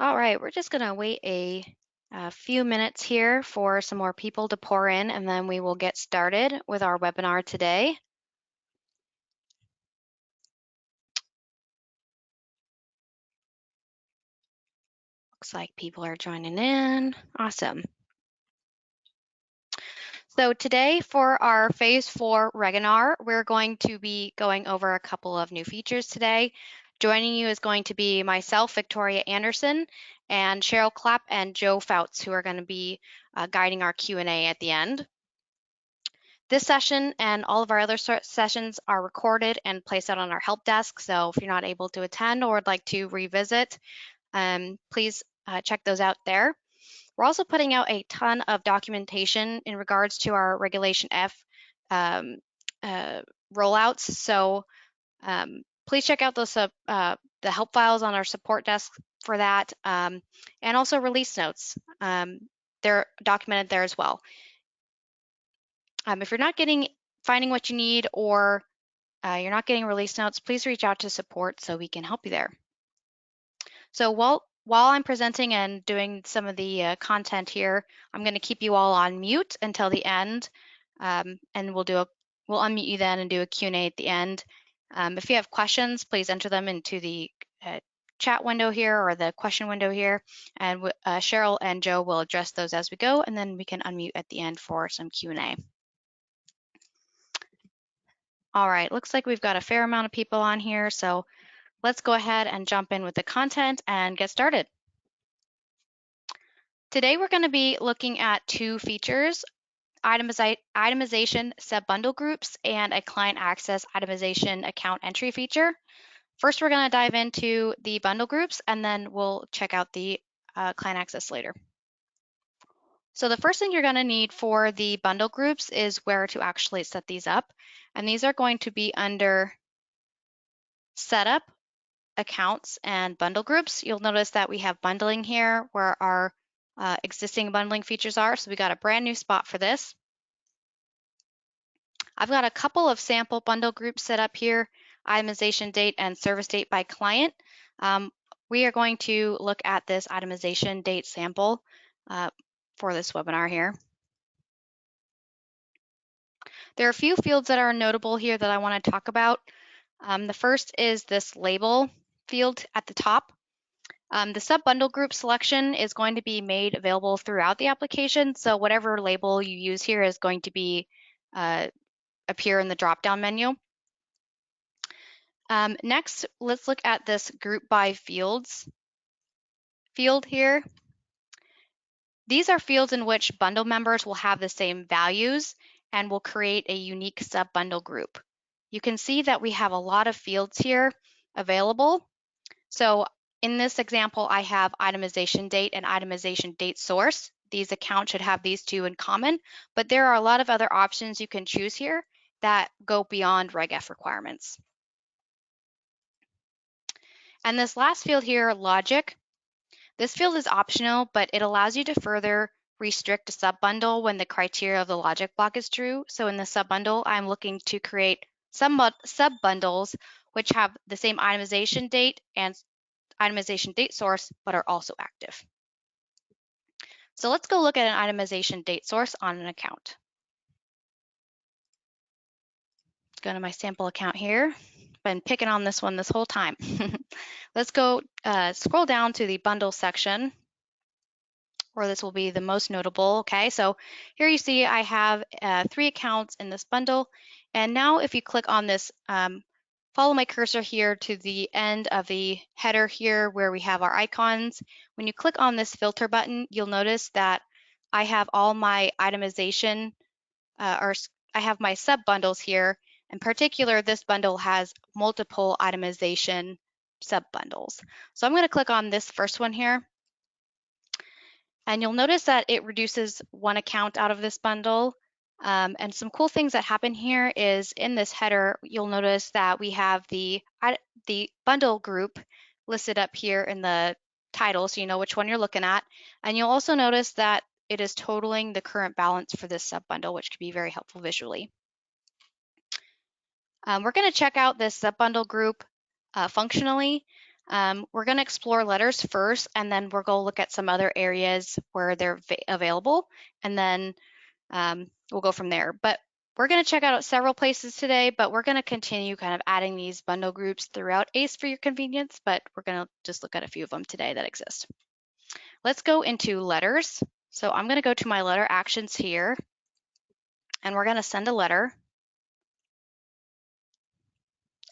All right, we're just going to wait a few minutes here for some more people to pour in, and then we will get started with our webinar today. Looks like people are joining in. Awesome. So today for our Phase 4 webinar, we're going to be going over a couple of new features today. Joining you is going to be myself, Victoria Anderson, and Cheryl Clapp and Joe Fouts, who are going to be guiding our Q&A at the end. This session and all of our other sessions are recorded and placed out on our help desk, so if you're not able to attend or would like to revisit, please check those out there. We're also putting out a ton of documentation in regards to our Regulation F rollouts, so please check out those the help files on our support desk for that, and also release notes. They're documented there as well. If you're not finding what you need, or you're not getting release notes, please reach out to support so we can help you there. So while I'm presenting and doing some of the content here, I'm going to keep you all on mute until the end, and we'll unmute you then and do a Q&A at the end. If you have questions, please enter them into the chat window here or the question window here, and Cheryl and Joe will address those as we go, and then we can unmute at the end for some Q&A. All right, looks like we've got a fair amount of people on here, so let's go ahead and jump in with the content and get started. Today we're going to be looking at two features, itemization sub-bundle groups and a client access itemization account entry feature. First, we're going to dive into the bundle groups, and then we'll check out the client access later. So the first thing you're going to need for the bundle groups is where to actually set these up. And these are going to be under Setup, Accounts, and Bundle Groups. You'll notice that we have bundling here where our existing bundling features are. So we got a brand new spot for this. I've got a couple of sample bundle groups set up here, itemization date and service date by client. We are going to look at this itemization date sample for this webinar here. There are a few fields that are notable here that I want to talk about. The first is this label field at the top. The sub-bundle group selection is going to be made available throughout the application, so whatever label you use here is going to be appear in the drop-down menu. Next, let's look at this group by fields field here. These are fields in which bundle members will have the same values and will create a unique sub-bundle group. You can see that we have a lot of fields here available. So in this example, I have itemization date and itemization date source. These accounts should have these two in common, but there are a lot of other options you can choose here that go beyond Reg F requirements. And this last field here, logic, this field is optional, but it allows you to further restrict a sub-bundle when the criteria of the logic block is true. So in the sub-bundle, I'm looking to create some sub-bundles which have the same itemization date and itemization date source, but are also active. So let's go look at an itemization date source on an account. Let's go to my sample account here. Been picking on this one this whole time. Let's go scroll down to the bundle section, where this will be the most notable. Okay, so here you see I have 3 accounts in this bundle, and now if you click on this, follow my cursor here to the end of the header here where we have our icons. When you click on this filter button, you'll notice that I have all my itemization, or I have my sub bundles here. In particular, this bundle has multiple itemization sub bundles. So I'm going to click on this first one here. And you'll notice that it reduces one account out of this bundle. And some cool things that happen here is in this header, you'll notice that we have the bundle group listed up here in the title, so you know which one you're looking at. And you'll also notice that it is totaling the current balance for this sub bundle, which can be very helpful visually. We're going to check out this sub bundle group functionally. We're going to explore letters first, and then we're going to look at some other areas where they're available, and then we'll go from there. But we're going to check out several places today, but we're going to continue kind of adding these bundle groups throughout ACE for your convenience, but we're going to just look at a few of them today that exist. Let's go into letters. So I'm going to go to my letter actions here, and we're going to send a letter.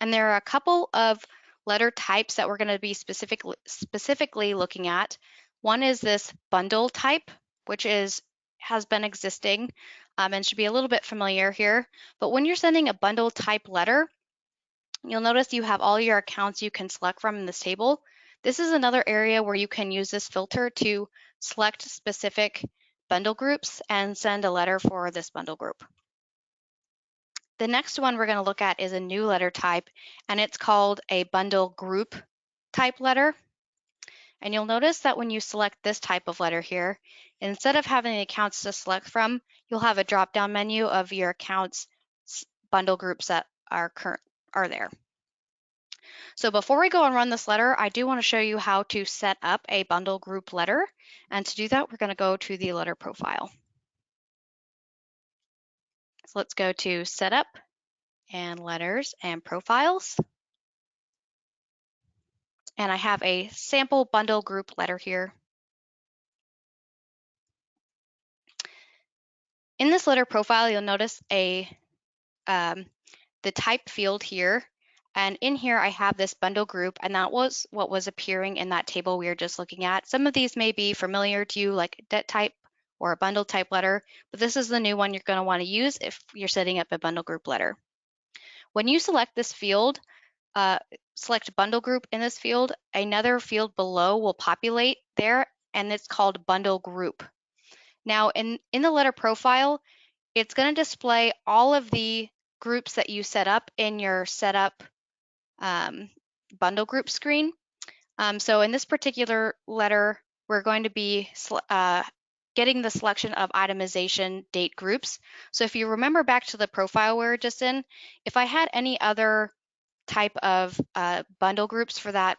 And there are a couple of letter types that we're going to be specifically looking at. One is this bundle type, which has been existing and should be a little bit familiar here. But when you're sending a bundle type letter, you'll notice you have all your accounts you can select from in this table. This is another area where you can use this filter to select specific bundle groups and send a letter for this bundle group. The next one we're going to look at is a new letter type, and it's called a bundle group type letter. And you'll notice that when you select this type of letter here, instead of having accounts to select from, you'll have a drop-down menu of your accounts bundle groups that are there. So before we go and run this letter, I do want to show you how to set up a bundle group letter. And to do that, we're going to go to the letter profile. So let's go to Setup and Letters and Profiles. And I have a sample bundle group letter here. In this letter profile, you'll notice the type field here. And in here, I have this bundle group, and that was what was appearing in that table we were just looking at. Some of these may be familiar to you, like a det type or a bundle type letter, but this is the new one you're going to want to use if you're setting up a bundle group letter. When you select this field, select bundle group in this field, another field below will populate there, and it's called bundle group. Now, in the letter profile, it's going to display all of the groups that you set up in your setup bundle group screen. So in this particular letter, we're going to be getting the selection of itemization date groups. So if you remember back to the profile we were just in, if I had any other type of bundle groups for that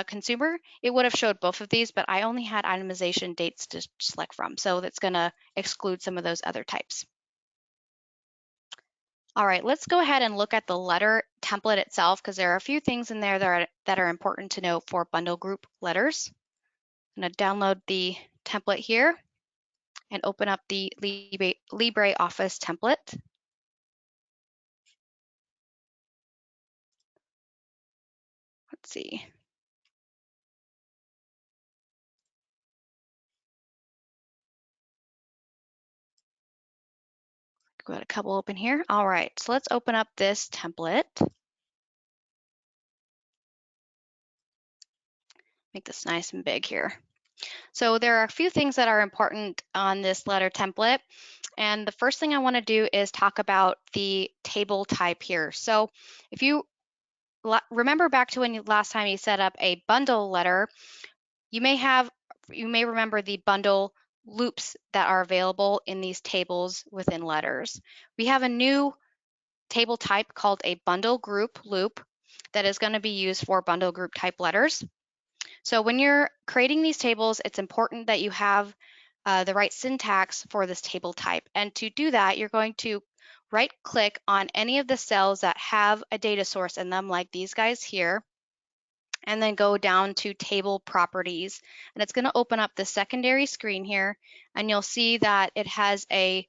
consumer, it would have showed both of these, but I only had itemization dates to select from. So that's going to exclude some of those other types. All right, let's go ahead and look at the letter template itself, because there are a few things in there that are important to know for bundle group letters. I'm going to download the template here and open up the LibreOffice template. Let's see. Got a couple open here. All right, so let's open up this template. Make this nice and big here. So there are a few things that are important on this letter template. And the first thing I want to do is talk about the table type here. So if you remember back to when last time you set up a bundle letter, you may remember the bundle loops that are available in these tables within letters. We have a new table type called a bundle group loop that is going to be used for bundle group type letters. So when you're creating these tables, it's important that you have the right syntax for this table type. And to do that, you're going to right-click on any of the cells that have a data source in them, like these guys here, and then go down to table properties. And it's going to open up the secondary screen here, and you'll see that it has a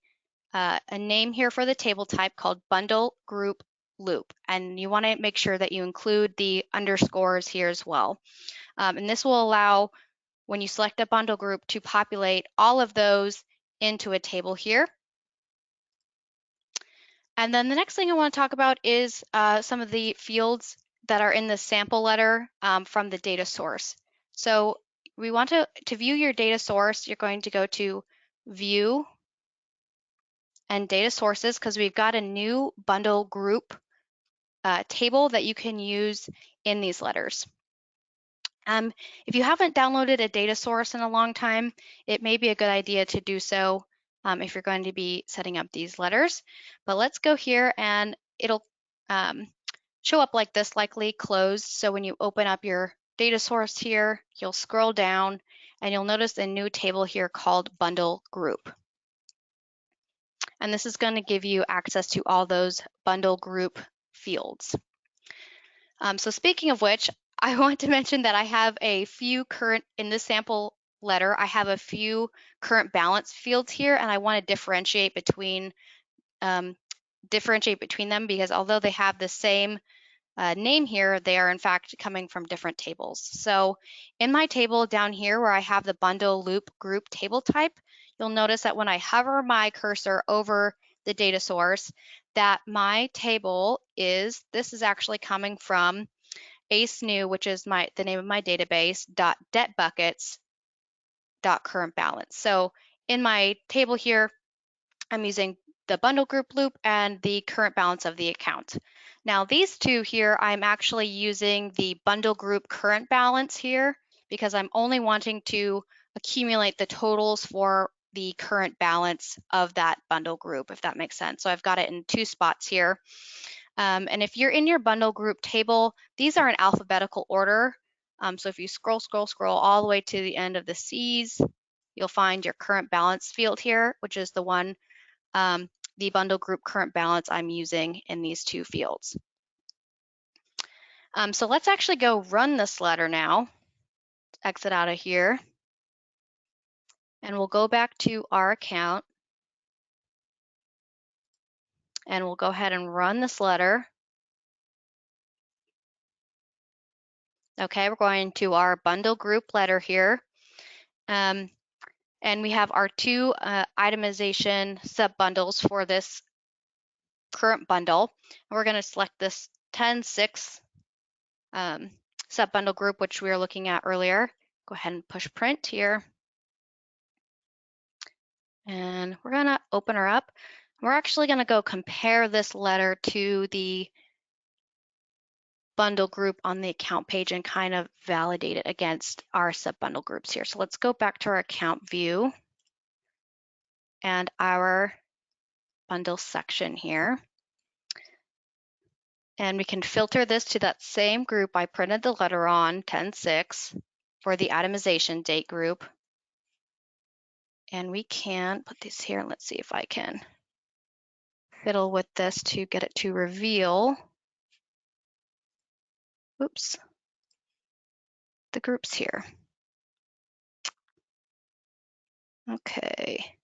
name here for the table type called bundle group loop. And you want to make sure that you include the underscores here as well. And this will allow, when you select a bundle group, to populate all of those into a table here. And then the next thing I want to talk about is some of the fields that are in the sample letter from the data source. So we want to view your data source, you're going to go to View and Data Sources, because we've got a new bundle group table that you can use in these letters. If you haven't downloaded a data source in a long time, it may be a good idea to do so if you're going to be setting up these letters. But let's go here, and it'll show up like this, likely closed. So when you open up your data source here, you'll scroll down and you'll notice a new table here called bundle group. And this is going to give you access to all those bundle group fields. So speaking of which, I want to mention that I have a few current, in this sample letter, I have a few current balance fields here, and I want to differentiate between them because although they have the same name here, they are in fact coming from different tables. So in my table down here where I have the bundle loop group table type, you'll notice that when I hover my cursor over the data source, that my table this is actually coming from AceNew, which is the name of my database, .debt buckets .current balance. So in my table here, I'm using the bundle group loop and the current balance of the account. Now these two here, I'm actually using the bundle group current balance here because I'm only wanting to accumulate the totals for the current balance of that bundle group, if that makes sense. So I've got it in two spots here. And if you're in your bundle group table, these are in alphabetical order. So if you scroll all the way to the end of the C's, you'll find your current balance field here, which is the one, the bundle group current balance I'm using in these two fields. So let's actually go run this letter now. Exit out of here. And we'll go back to our account. And we'll go ahead and run this letter. Okay, we're going to our bundle group letter here. And we have our two itemization sub-bundles for this current bundle. And we're going to select this 10.6 sub-bundle group, which we were looking at earlier. Go ahead and push print here. And we're going to open her up. We're actually going to go compare this letter to the bundle group on the account page and kind of validate it against our sub-bundle groups here. So let's go back to our account view and our bundle section here. And we can filter this to that same group I printed the letter on, 10.6, for the itemization date group. And we can put this here, and let's see if I can fiddle with this to get it to reveal. Oops. The groups here. Okay.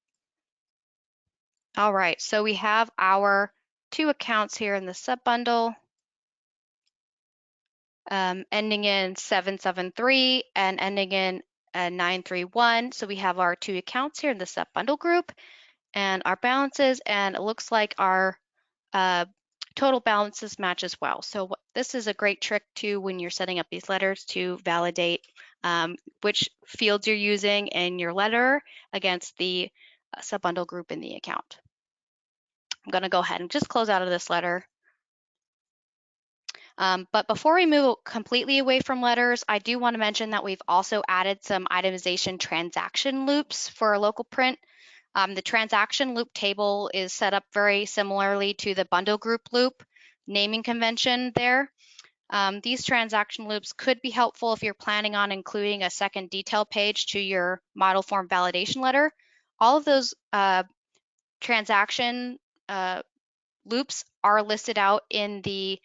All right, so we have our two accounts here in the sub-bundle, ending in 773 and ending in 931. So we have our two accounts here in the sub-bundle group and our balances, and it looks like our total balances match as well. So this is a great trick too when you're setting up these letters to validate which fields you're using in your letter against the sub-bundle group in the account. I'm going to go ahead and just close out of this letter. But before we move completely away from letters, I do want to mention that we've also added some itemization transaction loops for our local print. The transaction loop table is set up very similarly to the bundle group loop naming convention there. These transaction loops could be helpful if you're planning on including a second detail page to your model form validation letter. All of those transaction loops are listed out in the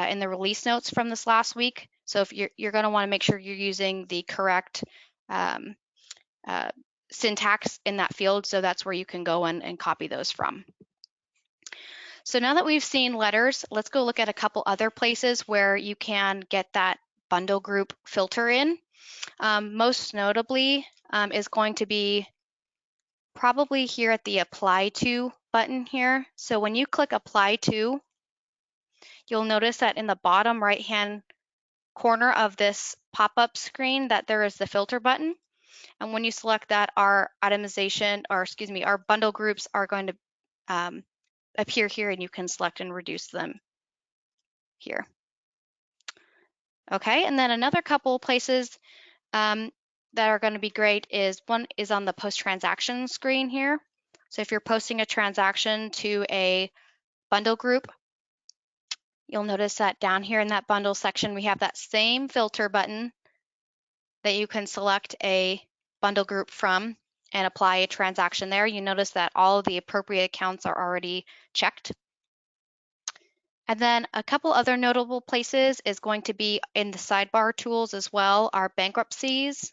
release notes from this last week. So if you're going to want to make sure you're using the correct syntax in that field, so that's where you can go and copy those from. So now that we've seen letters, let's go look at a couple other places where you can get that bundle group filter in. Most notably is going to be probably here at the Apply To button here. So when you click Apply To, you'll notice that in the bottom right-hand corner of this pop-up screen that there is the filter button. And when you select that, our bundle groups are going to appear here, and you can select and reduce them here. Okay, and then another couple places that are going to be great is one is on the post-transaction screen here. So if you're posting a transaction to a bundle group, you'll notice that down here in that bundle section, we have that same filter button that you can select a bundle group from and apply a transaction there. You notice that all of the appropriate accounts are already checked. And then a couple other notable places is going to be in the sidebar tools as well, our bankruptcies.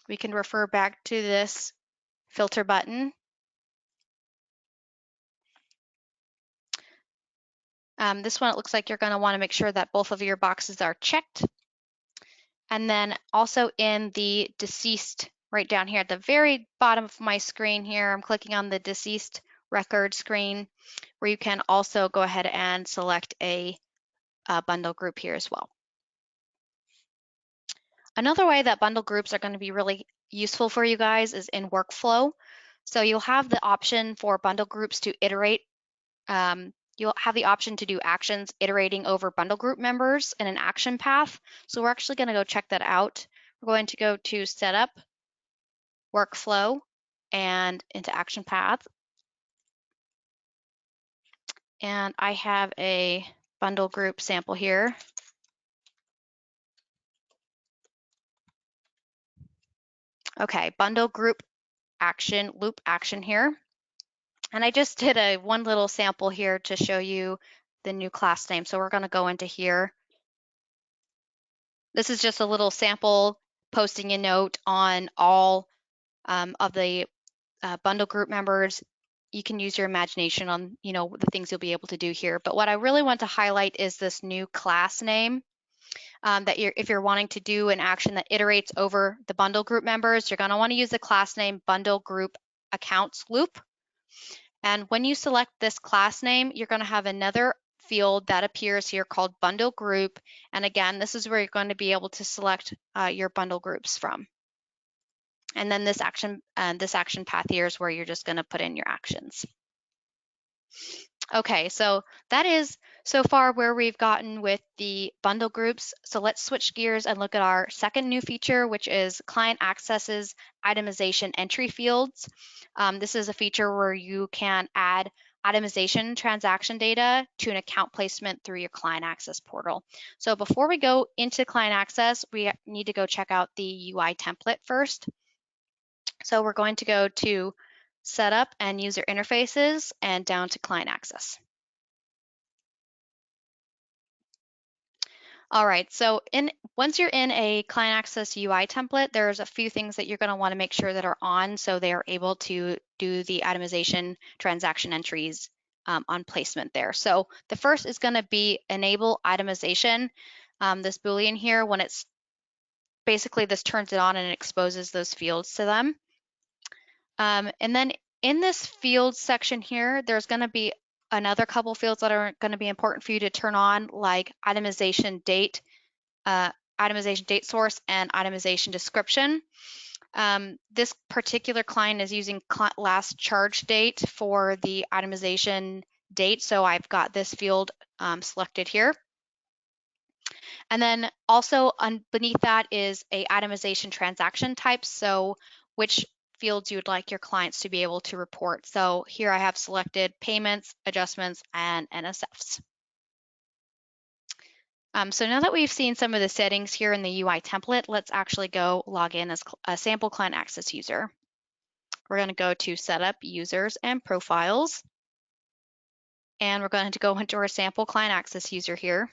We can refer back to this filter button. This one, it looks like you're going to want to make sure that both of your boxes are checked. And then also in the deceased, right down here at the very bottom of my screen here, I'm clicking on the deceased record screen, where you can also go ahead and select a bundle group here as well. Another way that bundle groups are going to be really useful for you guys is in workflow. So you'll have the option for bundle groups to iterate. You'll have the option to do actions iterating over bundle group members in an action path. So we're actually going to go check that out. We're going to go to Setup, Workflow, and into Action Path. And I have a bundle group sample here. Okay, bundle group action, loop action here. And I just did one little sample here to show you the new class name. So we're going to go into here. This is just a little sample posting a note on all of the bundle group members. You can use your imagination on, the things you'll be able to do here. But what I really want to highlight is this new class name. If you're wanting to do an action that iterates over the bundle group members, you're going to want to use the class name bundle group accounts loop. And when you select this class name, you're going to have another field that appears here called bundle group. And again, this is where you're going to be able to select your bundle groups from. And then this action path here is where you're just going to put in your actions. Okay, so that is so far where we've gotten with the bundle groups. So let's switch gears and look at our second new feature, which is client accesses itemization entry fields. This is a feature where you can add itemization transaction data to an account placement through your client access portal. So before we go into client access, we need to go check out the UI template first. So we're going to go to Setup and User Interfaces and down to Client Access. All right, so once you're in a Client Access UI template, there's a few things that you're going to want to make sure that are on so they are able to do the itemization transaction entries on placement there. So the first is going to be Enable Itemization. This Boolean here, when it's basically this turns it on and it exposes those fields to them. And then in this field section here, there's going to be another couple fields that are going to be important for you to turn on, like itemization date source, and itemization description. This particular client is using last charge date for the itemization date, so I've got this field selected here. And then also beneath that is a itemization transaction type, so which fields you would like your clients to be able to report. So here I have selected payments, adjustments, and NSFs. So now that we've seen some of the settings here in the UI template, let's actually go log in as a sample client access user. We're going to go to Setup, Users, and Profiles. And we're going to go into our sample client access user here.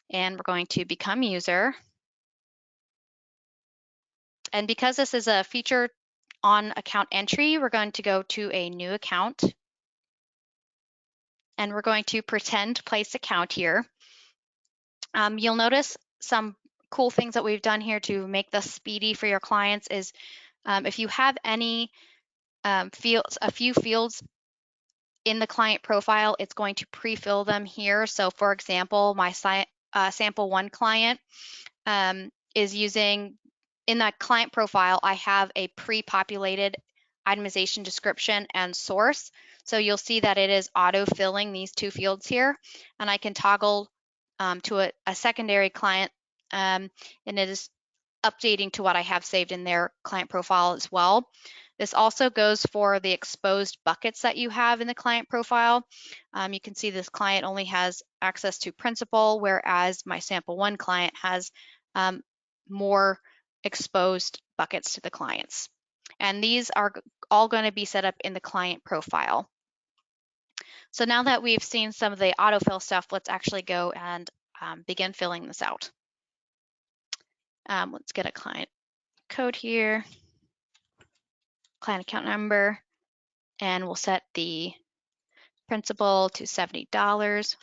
And we're going to become user. And because this is a feature on account entry, we're going to go to a new account. And we're going to pretend place account here. You'll notice some cool things that we've done here to make this speedy for your clients is if you have any fields, a few fields in the client profile, it's going to pre-fill them here. So for example, my sample one client is using, in that client profile, I have a pre-populated itemization description and source. So you'll see that it is auto-filling these two fields here, and I can toggle to a secondary client, and it is updating to what I have saved in their client profile as well. This also goes for the exposed buckets that you have in the client profile. You can see this client only has access to principal, whereas my sample one client has more exposed buckets to the clients. And these are all going to be set up in the client profile. So now that we've seen some of the autofill stuff, let's actually go and begin filling this out. Let's get a client code here, client account number, and we'll set the principal to $70.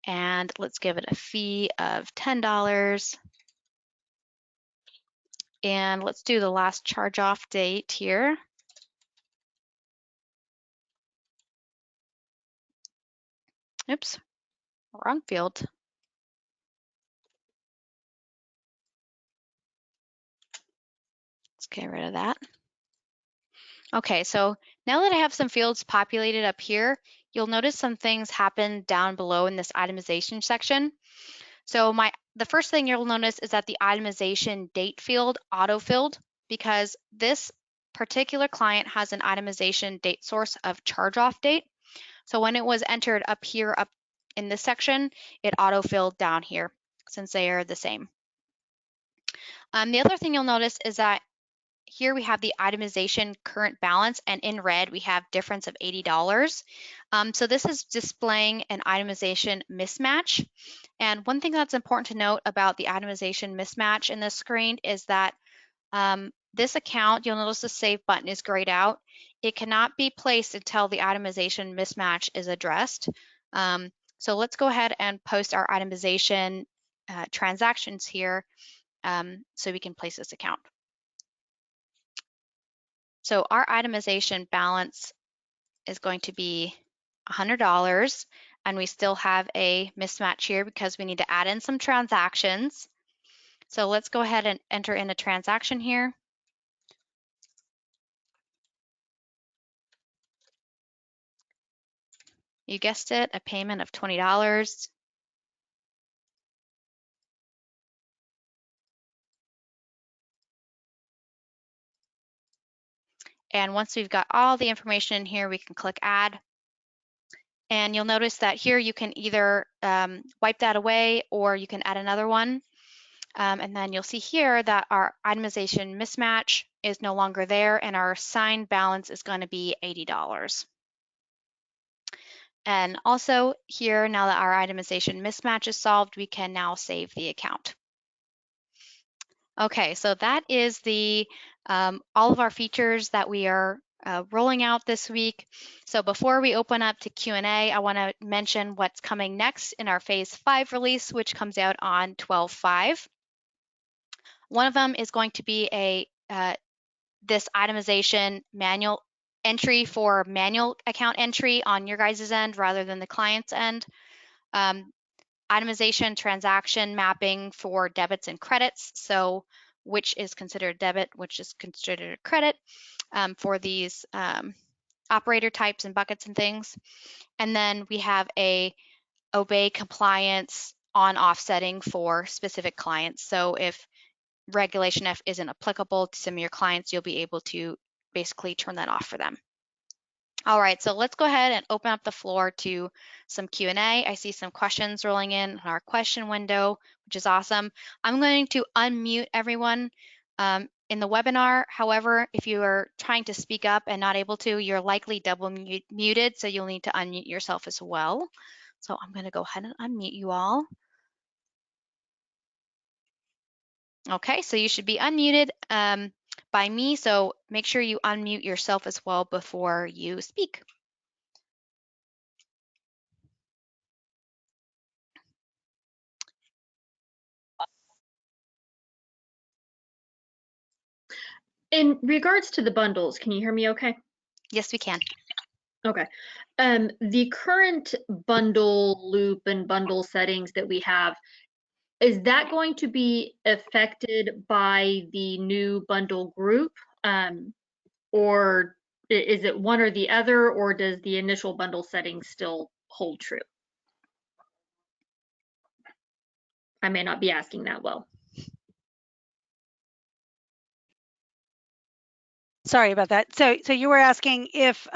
And let's give it a fee of $10. And let's do the last charge off date here. Oops, wrong field. Let's get rid of that. Okay, so now that I have some fields populated up here, you'll notice some things happen down below in this itemization section. So the first thing you'll notice is that the itemization date field auto-filled because this particular client has an itemization date source of charge-off date. So when it was entered up here, up in this section, it auto-filled down here since they are the same. The other thing you'll notice is that here we have the itemization current balance, and in red we have difference of $80. So this is displaying an itemization mismatch. And one thing that's important to note about the itemization mismatch in this screen is that this account, you'll notice the save button is grayed out. It cannot be placed until the itemization mismatch is addressed. So let's go ahead and post our itemization transactions here so we can place this account. So our itemization balance is going to be $100, and we still have a mismatch here because we need to add in some transactions. So let's go ahead and enter in a transaction here. You guessed it, a payment of $20. And once we've got all the information in here, we can click add. And you'll notice that here you can either wipe that away or you can add another one. And then you'll see here that our itemization mismatch is no longer there and our assigned balance is going to be $80. And also here, now that our itemization mismatch is solved, we can now save the account. Okay, so that is the all of our features that we are rolling out this week. So before we open up to Q&A, I want to mention what's coming next in our Phase 5 release, which comes out on 12/5. One of them is going to be this itemization manual entry for manual account entry on your guys' end rather than the client's end. Itemization transaction mapping for debits and credits. So which is considered debit, which is considered a credit for these operator types and buckets and things. And then we have a obey compliance on-off setting for specific clients. So if Regulation F isn't applicable to some of your clients, you'll be able to basically turn that off for them. All right, so let's go ahead and open up the floor to some Q&A. I see some questions rolling in our question window, which is awesome. I'm going to unmute everyone in the webinar. However, if you are trying to speak up and not able to, you're likely double muted, so you'll need to unmute yourself as well. So I'm going to go ahead and unmute you all. Okay, so you should be unmuted by me, so make sure you unmute yourself as well before you speak. In regards to the bundles, can you hear me okay? Yes, we can. Okay. The current bundle loop and bundle settings that we have, is that going to be affected by the new bundle group? Or is it one or the other, or does the initial bundle settings still hold true? I may not be asking that well. Sorry about that. So you were asking if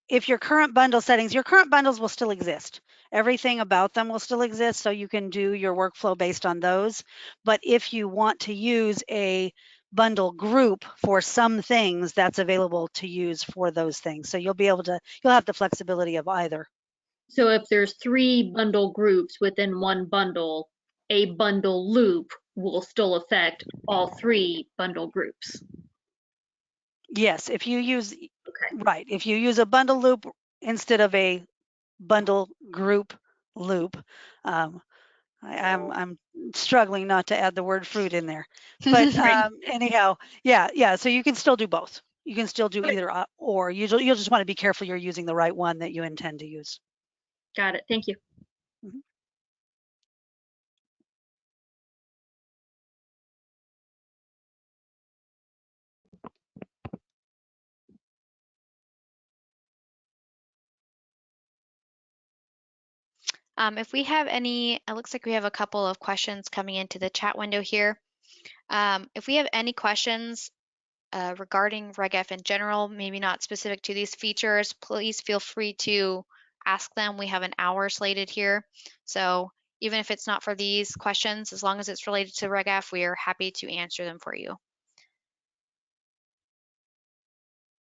your current bundle settings, your current bundles will still exist. Everything about them will still exist, so you can do your workflow based on those. But if you want to use a bundle group for some things, that's available to use for those things. So you'll have the flexibility of either. So if there's 3 bundle groups within one bundle, a bundle loop will still affect all 3 bundle groups. Yes, if you use, Okay. right, if you use a bundle loop instead of a bundle group loop, um, I'm struggling not to add the word fruit in there. But Right. anyhow, yeah. So you can still do both. You can still do Okay. either or. You'll just want to be careful you're using the right one that you intend to use. Got it. Thank you. Mhm. If we have any, it looks like we have a couple of questions coming into the chat window here. If we have any questions regarding RegF in general, maybe not specific to these features, please feel free to ask them. We have an hour slated here. So even if it's not for these questions, as long as it's related to RegF, we are happy to answer them for you.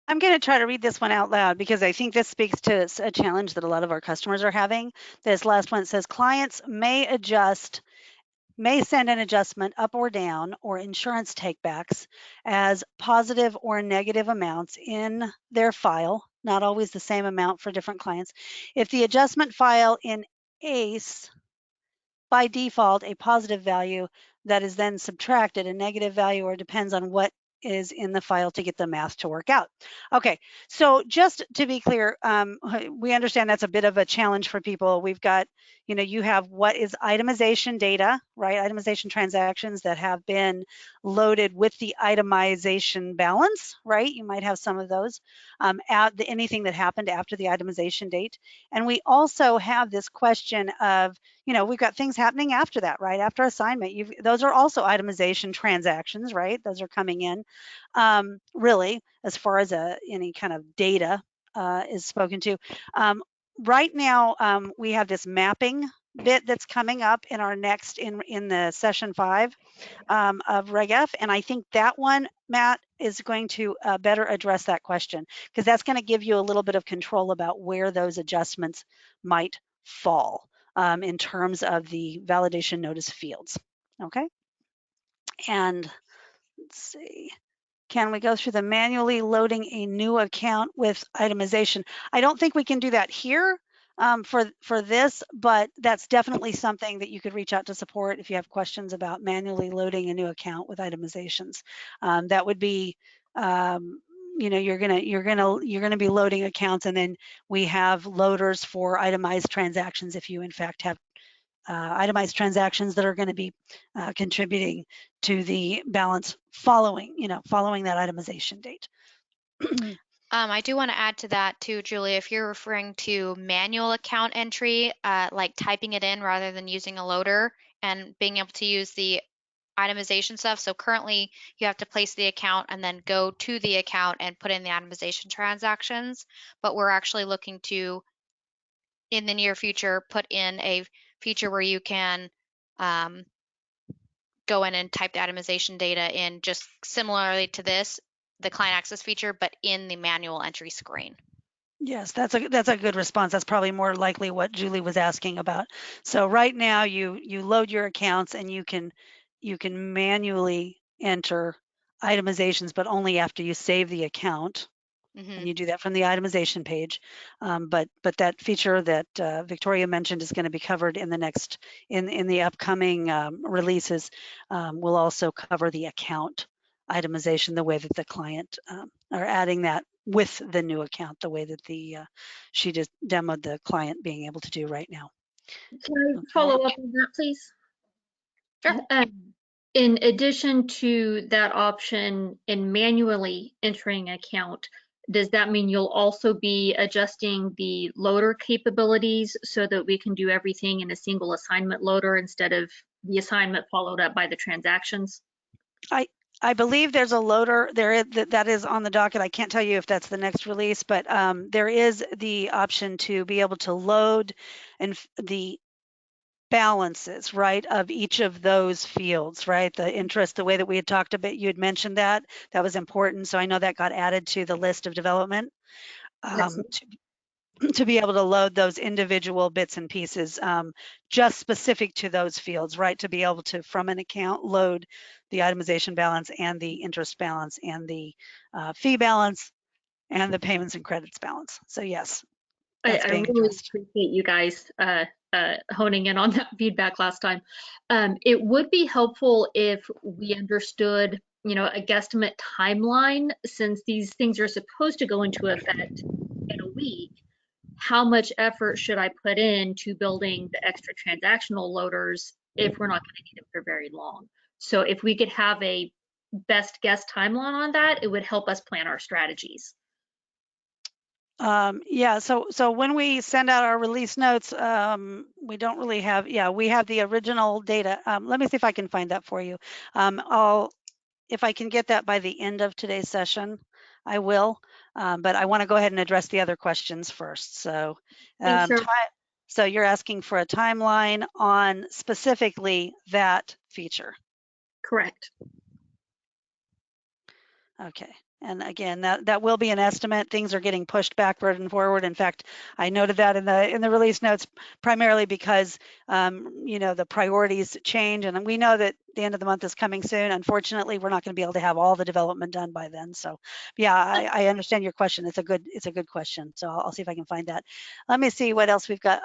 I'm going to try to read this one out loud because I think this speaks to a challenge that a lot of our customers are having. This last one says clients may send an adjustment up or down or insurance takebacks as positive or negative amounts in their file, not always the same amount for different clients. If the adjustment file in ACE by default a positive value that is then subtracted a negative value or depends on what is in the file to get the math to work out. Okay, so just to be clear, we understand that's a bit of a challenge for people. We've got, you have what is itemization data, right? Itemization transactions that have been loaded with the itemization balance, right? You might have some of those, anything that happened after the itemization date. And we also have this question of, we've got things happening after that, right? After assignment, those are also itemization transactions, right? Those are coming in. Really, as far as any kind of data is spoken to. Right now, we have this mapping bit that's coming up in our next in the session 5 of RegF, and I think that one, Matt, is going to better address that question because that's going to give you a little bit of control about where those adjustments might fall in terms of the validation notice fields. Okay, and let's see. Can we go through the manually loading a new account with itemization? I don't think we can do that here for this, but that's definitely something that you could reach out to support if you have questions about manually loading a new account with itemizations. That would be, you're gonna be loading accounts, and then we have loaders for itemized transactions if you in fact have itemized transactions that are going to be contributing to the balance following that itemization date. I do want to add to that too, Julie, if you're referring to manual account entry, like typing it in rather than using a loader and being able to use the itemization stuff. So currently you have to place the account and then go to the account and put in the itemization transactions. But we're actually looking to, in the near future, put in a feature where you can um, go in and type the itemization data in just similarly to this, the client access feature, but in the manual entry screen. Yes, that's a good response. That's probably more likely what Julie was asking about. So right now you load your accounts and you can manually enter itemizations, but only after you save the account. Mm-hmm. And you do that from the itemization page. But that feature that Victoria mentioned is going to be covered in the upcoming releases. Will also cover the account itemization the way that the client are adding that with the new account, the way that she just demoed the client being able to do right now. Can I Okay. follow up on that, please? Sure. In addition to that option in manually entering account, does that mean you'll also be adjusting the loader capabilities so that we can do everything in a single assignment loader instead of the assignment followed up by the transactions? I I believe there's a loader there that is on the docket. I can't tell you if that's the next release, but there is the option to be able to load and the balances, right, of each of those fields, right? The interest, the way that we had talked about, you had mentioned that was important. So I know that got added to the list of development Excellent. to be able to load those individual bits and pieces just specific to those fields, right? To be able to, from an account, load the itemization balance and the interest balance and the fee balance and the payments and credits balance. So yes, that's I being really addressed. appreciate you guys honing in on that feedback last time. It would be helpful if we understood, a guesstimate timeline, since these things are supposed to go into effect in a week. How much effort should I put in to building the extra transactional loaders if we're not going to need them for very long? So if we could have a best guess timeline on that, it would help us plan our strategies. Yeah, so when we send out our release notes, we don't really have, yeah, we have the original data. Let me see if I can find that for you. If I can get that by the end of today's session, I will. But I want to go ahead and address the other questions first. So, Thanks, sir. so you're asking for a timeline on specifically that feature. Correct. Okay. And again, that will be an estimate. Things are getting pushed backward and forward. In fact, I noted that in the release notes primarily because the priorities change, and we know that the end of the month is coming soon. Unfortunately, we're not going to be able to have all the development done by then. So, yeah, I understand your question. It's a good question. So I'll see if I can find that. Let me see what else we've got.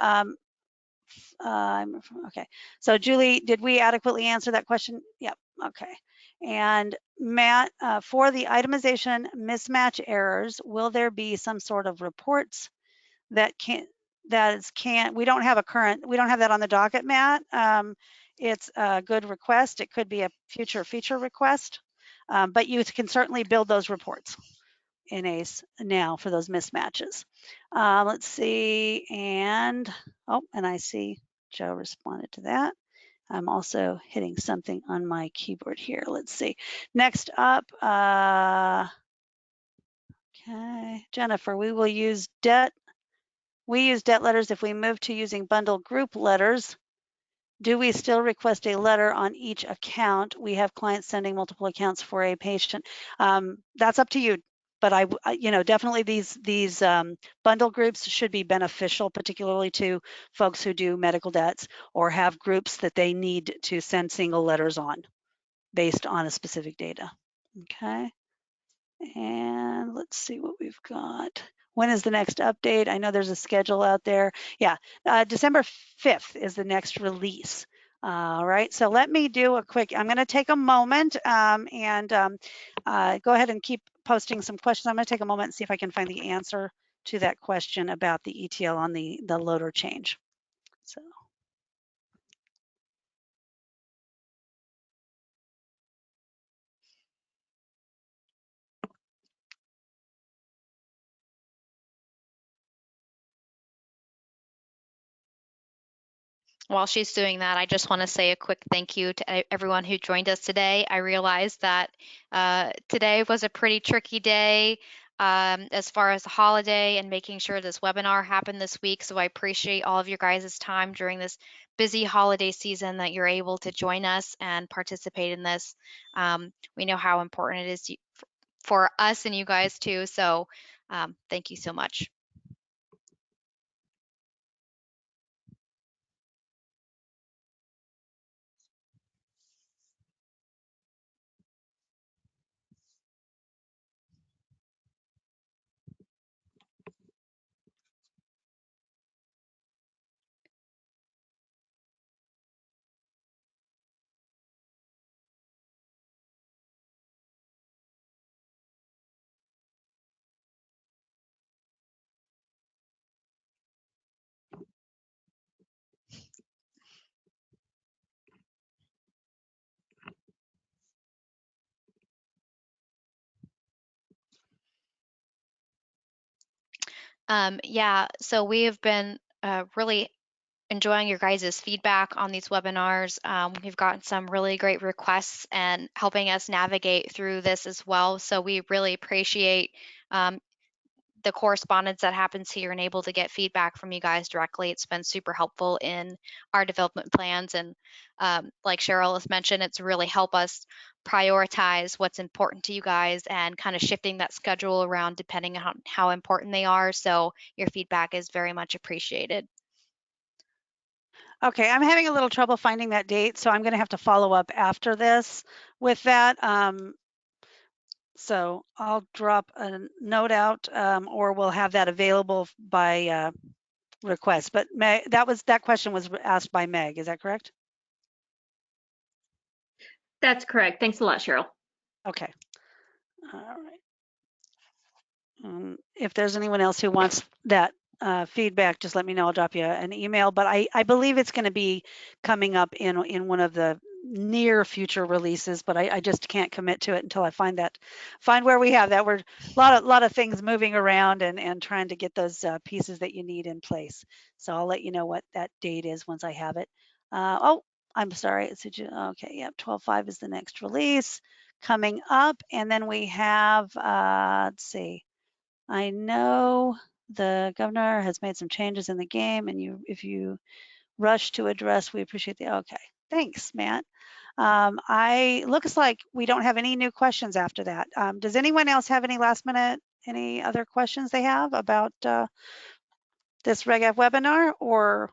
Okay. So Julie, did we adequately answer that question? Yep. Okay. And Matt, for the itemization mismatch errors, will there be some sort of reports that we don't have that on the docket, Matt. It's a good request. It could be a future feature request, but you can certainly build those reports in ACE now for those mismatches. Let's see, and I see Joe responded to that. I'm also hitting something on my keyboard here. Let's see. Next up, okay, Jennifer, we use debt letters if we move to using bundle group letters. Do we still request a letter on each account? We have clients sending multiple accounts for a patient. That's up to you. But definitely these bundle groups should be beneficial, particularly to folks who do medical debts or have groups that they need to send single letters on based on a specific data. Okay. And let's see what we've got. When is the next update? I know there's a schedule out there. Yeah, December 5th is the next release. All right, so let me do a quick, I'm going to take a moment and go ahead and keep posting some questions. I'm going to take a moment and see if I can find the answer to that question about the ETL on the loader change. So. While she's doing that, I just want to say a quick thank you to everyone who joined us today. I realized that today was a pretty tricky day as far as the holiday and making sure this webinar happened this week. So I appreciate all of your guys' time during this busy holiday season that you're able to join us and participate in this. We know how important it is for us and you guys too. So thank you so much. Yeah, so we have been really enjoying your guys' feedback on these webinars. We've gotten some really great requests and helping us navigate through this as well. So we really appreciate um, the correspondence that happens here and able to get feedback from you guys directly. It's been super helpful in our development plans. And like Cheryl has mentioned, it's really helped us prioritize what's important to you guys and kind of shifting that schedule around depending on how important they are. So your feedback is very much appreciated. Okay, I'm having a little trouble finding that date, so I'm going to have to follow up after this with that. So I'll drop a note out, or we'll have that available by request. But Meg, that question was asked by Meg. Is that correct? That's correct. Thanks a lot, Cheryl. Okay. All right. If there's anyone else who wants that feedback, just let me know. I'll drop you an email. But I believe it's going to be coming up in one of the near future releases, but I just can't commit to it until I find where we have that. We're lot of things moving around and trying to get those pieces that you need in place. So I'll let you know what that date is once I have it. Oh, I'm sorry. Okay. Yep. 12/5 is the next release coming up, and then we have let's see. I know the governor has made some changes in the game, and if you rush to address, we appreciate the, okay. Thanks, Matt. I looks like we don't have any new questions after that. Does anyone else have any last minute, any other questions they have about this RegF webinar or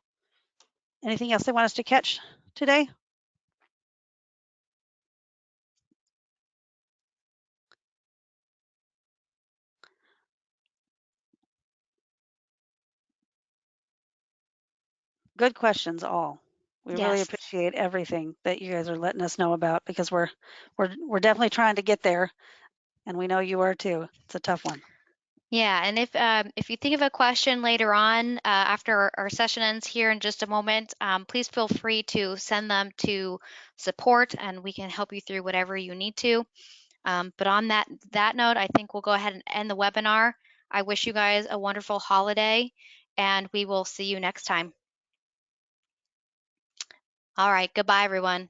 anything else they want us to catch today? Good questions all. We really Yes. appreciate everything that you guys are letting us know about because we're definitely trying to get there, and we know you are too. It's a tough one. Yeah, and if you think of a question later on after our session ends here in just a moment, please feel free to send them to support, and we can help you through whatever you need to. But on that note, I think we'll go ahead and end the webinar. I wish you guys a wonderful holiday, and we will see you next time. All right, goodbye, everyone.